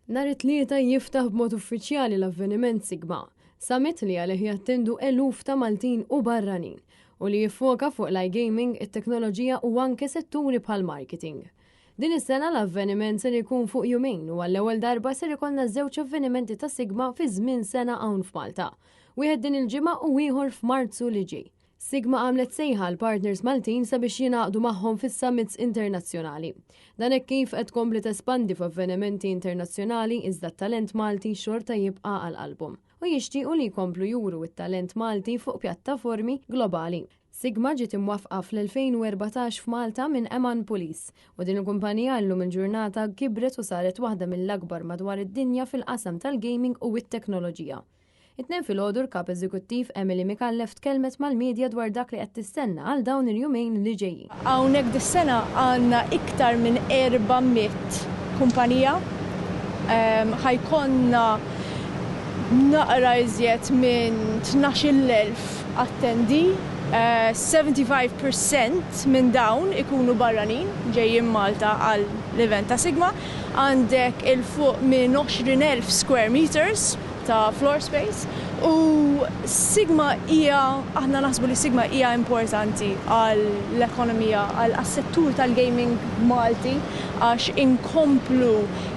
Nhar it-tlieta jiftaħ b'mod uffiċjali l-avveniment Sigma, summit li għalih jattendu eluf ta' Maltin u barranin u li jiffoka fuq l-iGaming, it-teknoloġija u anke setturi bħal marketing. Din is-sena l-avveniment ser ikun fuq jumejn u għall-ewwel darba ser ikollna żewġ avvenimenti ta' Sigma fi żmien sena hawn f'Malta. Wieħed din il-ġimgħa u ieħor f'Marzu li ġej. Sigma għamlet sejħa l-partners Maltin sabiex jingħaqdu magħhom fis-summits internazzjonali. Dan hekk kif qed tkompli tespandi f'avvenimenti internazzjonali iżda t-talent Malti xorta jibqa' għall-qalbhom u jixtiequ li jkomplu juru t-talent Malti fuq pjattaformi globali. Sigma ġiet imwaffqa fl-2014 f'Malta minn Eman Police u din il-kumpanija llum il-ġurnata kibret u saret waħda mill-akbar madwar id-dinja fil-qasam tal-gaming u t-teknoloġija. It-tnejn filgħodu kap eżekuttiv Emily Mikallef tkellmet mal-medja dwar dak li qed tistenna għal dawn il-jumejn li ġejjin. Hawnhekk dis-sena għandna iktar minn 400 kumpanija. Ħajkonna naqra iżjed minn 12,000 attendi. 75% minn dawn ikunu barranin ġejjin Malta għal l-event ta' Sigma. Għandek il-fuq minn 20,000 square meters ta' floor space u Sigma aħna naħsbu li Sigma hija importanti għall-ekonomija, għall-settur tal-gaming Malti għax inkomplu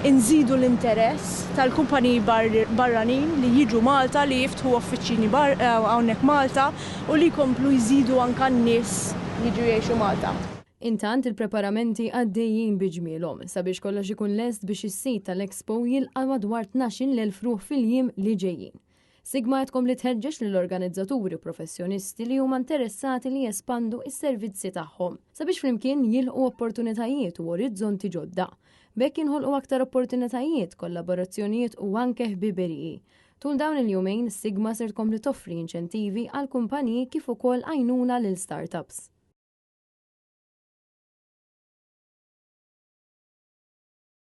nżidu l-interess tal-kumpaniji barranin li jiġu Malta li jiftħu uffiċċini hawnhekk Malta u li jkomplu jżidu anke n-nies jiġu jgħixu Malta. Intant il-preparamenti għaddejjin biġmielhom sabiex kollox ikun lest biex is-sit tal-Expo jilqa' madwar 12,000 ruħ fil-jiem li ġejjin. Sigma qed tkompli tħeġġeġ lill-organizzaturi u professjonisti li huma interessati li jespandu s-servizzi tagħhom sabiex flimkien jilqu opportunitajiet u orizzonti ġodda. Bekk jinħolqu aktar opportunitajiet, kollaborazzjonijiet u anke ħbiberiji. Tul dawn il-jumejn Sigma ser tkompli toffri inċentivi għal kumpaniji kif ukoll għajnuna lil startups.